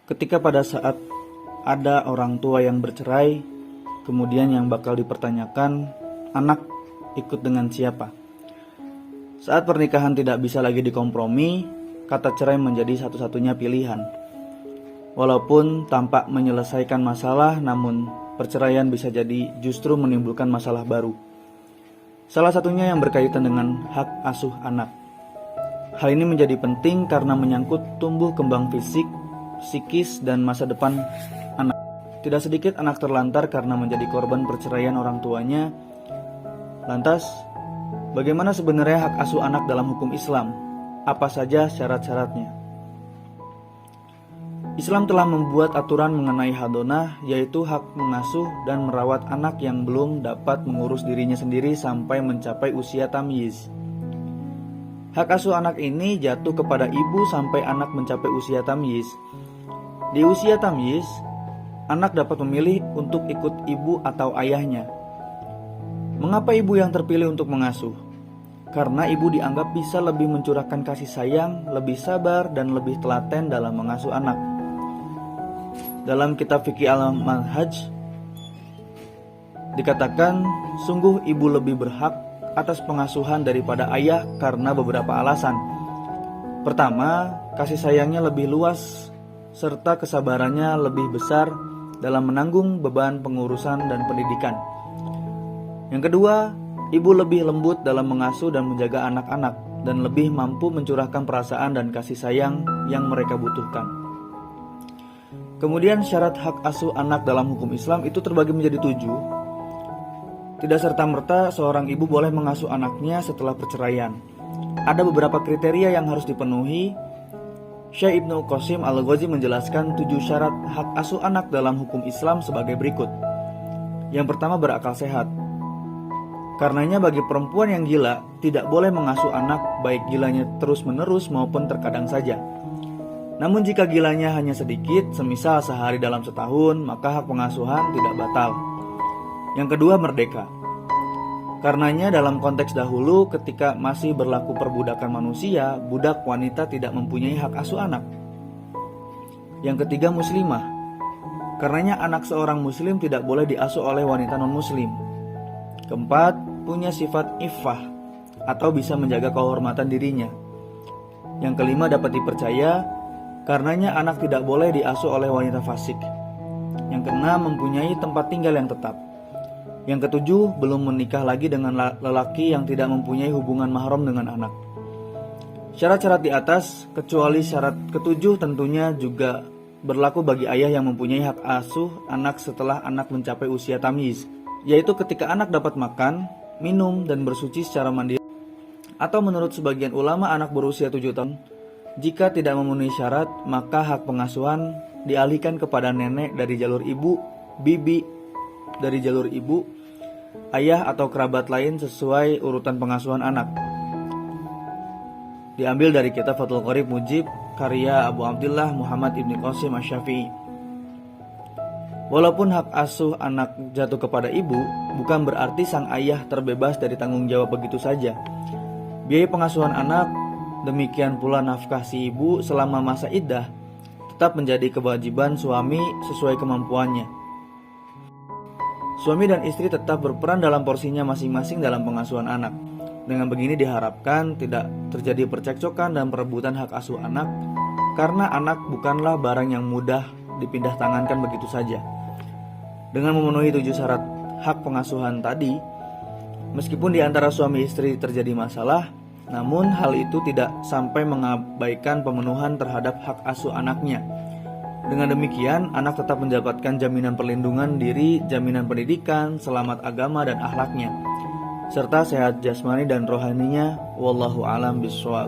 Ketika pada saat ada orang tua yang bercerai, kemudian yang bakal dipertanyakan, anak ikut dengan siapa? Saat pernikahan tidak bisa lagi dikompromi, kata cerai menjadi satu-satunya pilihan. Walaupun tampak menyelesaikan masalah, namun perceraian bisa jadi justru menimbulkan masalah baru. Salah satunya yang berkaitan dengan hak asuh anak. Hal ini menjadi penting karena menyangkut tumbuh kembang fisik, psikis, dan masa depan anak. Tidak sedikit anak terlantar karena menjadi korban perceraian orang tuanya. Lantas, bagaimana sebenarnya hak asuh anak dalam hukum Islam? Apa saja syarat-syaratnya? Islam telah membuat aturan mengenai hadonah, yaitu hak mengasuh dan merawat anak yang belum dapat mengurus dirinya sendiri sampai mencapai usia tamyiz. Hak asuh anak ini jatuh kepada ibu sampai anak mencapai usia tamyiz. Di usia tamyiz, anak dapat memilih untuk ikut ibu atau ayahnya. Mengapa ibu yang terpilih untuk mengasuh? Karena ibu dianggap bisa lebih mencurahkan kasih sayang, lebih sabar, dan lebih telaten dalam mengasuh anak. Dalam kitab fikih al-manhaj dikatakan, sungguh ibu lebih berhak atas pengasuhan daripada ayah karena beberapa alasan. Pertama, kasih sayangnya lebih luas serta kesabarannya lebih besar dalam menanggung beban pengurusan dan pendidikan. Yang kedua, ibu lebih lembut dalam mengasuh dan menjaga anak-anak dan lebih mampu mencurahkan perasaan dan kasih sayang yang mereka butuhkan. Kemudian syarat hak asuh anak dalam hukum Islam itu terbagi menjadi 7. Tidak serta-merta seorang ibu boleh mengasuh anaknya setelah perceraian. Ada beberapa kriteria yang harus dipenuhi. Syekh Ibnu Qasim Al-Ghazi menjelaskan 7 syarat hak asuh anak dalam hukum Islam sebagai berikut. Yang pertama, berakal sehat. Karenanya bagi perempuan yang gila tidak boleh mengasuh anak, baik gilanya terus-menerus maupun terkadang saja. Namun jika gilanya hanya sedikit, semisal sehari dalam setahun, maka hak pengasuhan tidak batal. Yang kedua, merdeka. Karenanya dalam konteks dahulu ketika masih berlaku perbudakan manusia, budak wanita tidak mempunyai hak asuh anak. Yang ketiga, muslimah. Karenanya anak seorang muslim tidak boleh diasuh oleh wanita non-muslim. Keempat, punya sifat iffah atau bisa menjaga kehormatan dirinya. Yang kelima, dapat dipercaya. Karenanya anak tidak boleh diasuh oleh wanita fasik. Yang keenam, mempunyai tempat tinggal yang tetap. Yang ketujuh, belum menikah lagi dengan lelaki yang tidak mempunyai hubungan mahram dengan anak. Syarat-syarat di atas, kecuali syarat ketujuh tentunya juga berlaku bagi ayah yang mempunyai hak asuh anak setelah anak mencapai usia tamyiz, yaitu ketika anak dapat makan, minum, dan bersuci secara mandiri. Atau menurut sebagian ulama anak berusia 7 tahun, jika tidak memenuhi syarat, maka hak pengasuhan dialihkan kepada nenek dari jalur ibu, bibi dari jalur ibu, ayah atau kerabat lain sesuai urutan pengasuhan anak. Diambil dari kitab Fathul Qorib Mujib karya Abu Abdillah Muhammad Ibn Qasim Asy-Syafi'i. Walaupun hak asuh anak jatuh kepada ibu, bukan berarti sang ayah terbebas dari tanggung jawab begitu saja. Biaya pengasuhan anak, demikian pula nafkah si ibu selama masa iddah, tetap menjadi kewajiban suami sesuai kemampuannya. Suami dan istri tetap berperan dalam porsinya masing-masing dalam pengasuhan anak. Dengan begini diharapkan tidak terjadi percekcokan dan perebutan hak asuh anak, karena anak bukanlah barang yang mudah dipindah tangankan begitu saja. Dengan memenuhi 7 syarat hak pengasuhan tadi, meskipun di antara suami istri terjadi masalah, namun hal itu tidak sampai mengabaikan pemenuhan terhadap hak asuh anaknya. Dengan demikian, anak tetap mendapatkan jaminan perlindungan diri, jaminan pendidikan, selamat agama dan akhlaknya, serta sehat jasmani dan rohaninya. Wallahu a'lam bishawab.